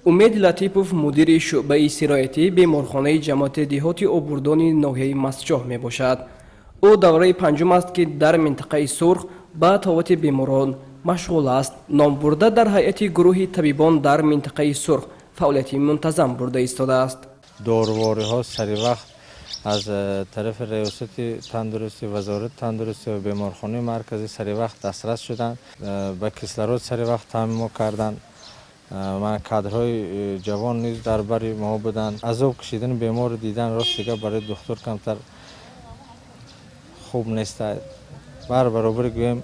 умед латипов мудири шуъбаи сироятии беморхонаи ҷамоати деҳоти обурдони ноҳияи мастчоҳ мебошад. ӯ давраи панҷум аст ки дар минтақаи сурх ба тавати беморон машғул аст. ном бурда дар ҳайати гурӯҳи табибон дар минтақаи сурх фаъолияти мунтазам бурда истодааст. дорвориҳо саривақт аз тарафи риёсати тандурустӣ, вазорати тандурустӣ ва беморхонаи марказӣ саривақт дастрас шуданд, ба кислород саривақт таъмин карданд. кадрҳои ҷавон низ дар бари мо буданд. азоб кашидани бемор дидан рост дига барои духтур камтар хуб нест. бар баробари гӯем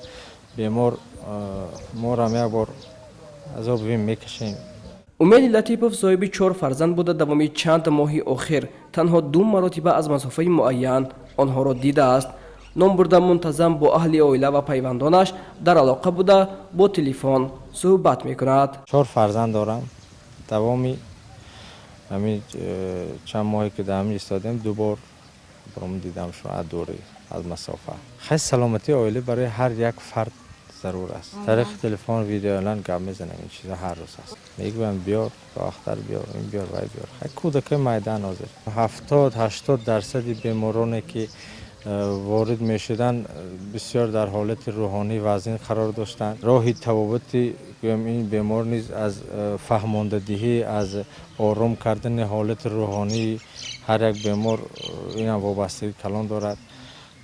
бемор морам як бор азоб вин мекашем. умеди латипов соҳиби 4 фарзанд буда давоми чанд моҳи охир танҳо 2 маротиба аз масофаи муайян онҳоро дидааст. ном бурда мунтазам бо аҳли оила ва пайвандонаш дар алоқа буда бо телефон суҳбат мекунад. 4 фарзанд дорам. давоми ҳамин чанд моҳе ки дар ҳамин истодем 2 бор баромад дидам шуад дури аз масофа. хай саломатии оила барои ҳар як фард зарур аст. тариқи телефон видеоялан гап мезанем, ин чиза ҳар рӯз аст. мегӯям биёр ахтар биёр, ин биёр вай биёр. хай кӯдакаи майдан ҳозир 70-80% бемороне ки ворид мешуданд бисёр дар ҳолати рӯҳонӣ вазин қарор доштанд. роҳи табобати ин бемор низ аз фаҳмондадиҳӣ, аз ором кардани ҳолати рӯҳонии ҳар як бемор инам вобастагӣ калон дорад.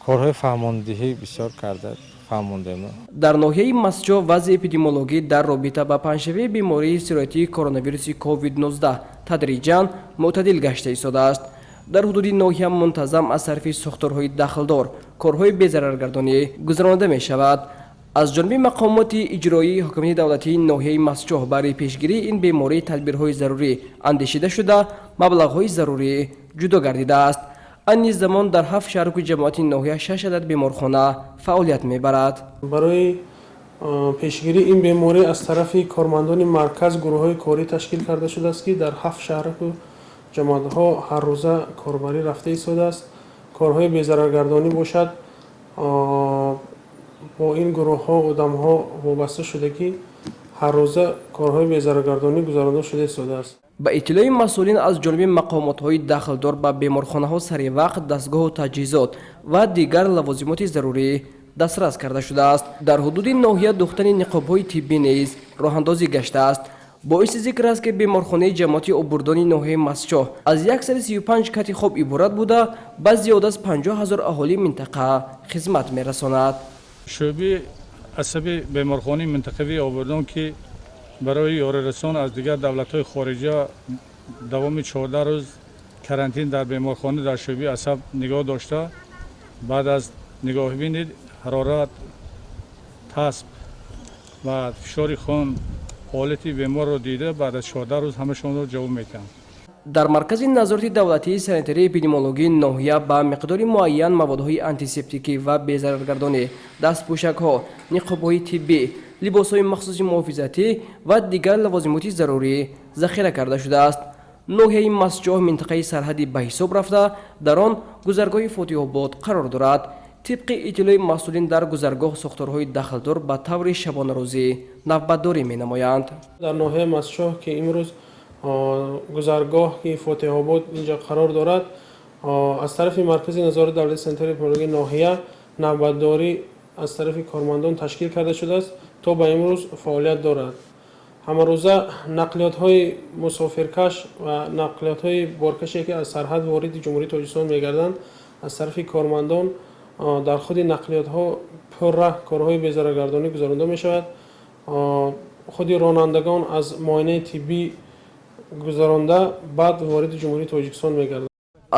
корҳои фаҳмондадиҳӣ бисёр карда фаҳмондем. дар ноҳияи мастчоҳ вазъи эпидемиологӣ дар робита ба паҳншавии бемории сироятии коронавируси COVID-19 тадриҷан мӯътадил гашта истодааст. дар ҳудуди ноҳия мунтазам аз тарафи сохторҳои дахлдор корҳои безараргардонӣ гузаронида мешавад. аз ҷониби мақомоти иҷроии ҳокимияти давлатии ноҳияи мастчоҳ барои пешгирии ин беморӣ тадбирҳои зарурӣ андешида шуда маблағҳои зарурӣ ҷудо гардидааст. айни замон дар 7 шаҳру ҷамоати ноҳия 6 адад беморхона фаъолият мебарад. барои пешгирии ин беморӣ аз тарафи кормандони марказ гурӯҳҳои корӣ ташкил карда шудааст ки дар 7 шаҳру ҷамоатҳо ҳаррӯза корбарӣ рафта истодааст. корҳои безараргардонӣ бошад, бо ин гурӯҳҳо одамҳо вобаста шуда ки ҳаррӯза корҳои безараргардонӣ гузаронида шуда истодааст. ба иттилои масъулин аз ҷониби мақомотҳои дахлдор ба беморхонаҳо саривақт дастгоҳу таҷҳизот ва дигар лавозимоти зарурӣ дастрас карда шудааст. дар ҳудуди ноҳия духтани ниқобҳои тиббӣ низ роҳандозӣ гаштааст. боиси зикр аст ки беморхонаи ҷамоати обурдони ноҳияи мастчоҳ аз 135 кати хоб иборат буда ба зиёда аз 50 000 аҳолии минтақа хизмат мерасонад. шӯъбаи асаби беморхонаи минтақавии обурдон ки барои ёрирасон аз дигар давлатҳои хориҷа давоми 14 рӯз карантин дар беморхона дар шӯъбаи асаб нигоҳ дошта, баъд аз нигоҳбини ҳарорат, тасб ва фишори хун ҳолати беморро дида баъд аз 14 рӯз ҳамашонро ҷавоб мекунанд. дар маркази назорати давлатии санитарии эпидемиологии ноҳия ба миқдори муайян маводҳои антисептикӣ ва безараргардонӣ, дастпӯшакҳо, ниқобҳои тиббӣ, либосҳои махсуси муҳофизатӣ ва дигар лавозимоти зарурӣ захира карда шудааст. ноҳияи мастчоҳ минтақаи сарҳадӣ ба ҳисоб рафта, дар он гузаргоҳи фотиҳобод қарор дорад. тибқи иттилои масъулин дар гузаргоҳ сохторҳои дахлдор ба таври шабонарӯзӣ навбатдорӣ менамоянд. дар ноҳияи мастчоҳ ки имрӯз гузаргоҳ ки фотиҳобод инҷа қарор дорад, аз тарафи маркази назорати давлати санитарии эпидемиологии ноҳия навбатдорӣ аз тарафи кормандон ташкил карда шудааст, то ба имрӯз фаъолият дорад. ҳамарӯза нақлиётҳои мусофиркаш ва нақлиётҳои боркаше ки аз сарҳад вориди ҷумҳурии тоҷикистон мегарданд, аз тарафи кормандон дар худи нақлиётҳо пурра корҳои безараргардонӣ гузаронида мешавад. худи ронандагон аз муоинаи тиббӣ гузаронда баъд вориди ҷумҳурии тоҷикистон мегарданд.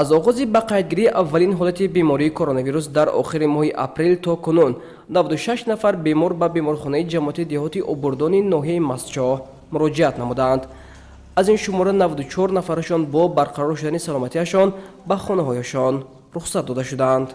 аз оғози ба қайдгирии аввалин ҳолати бемории коронавирус дар охири моҳи апрел то кунун 96 нафар бемор ба беморхонаи ҷамоати деҳоти обурдони ноҳияи мастчоҳ муроҷиат намуданд. аз ин шумора 94 нафарашон бо барқарор шудани саломатиашон ба хонаҳояшон рухсат дода шуданд.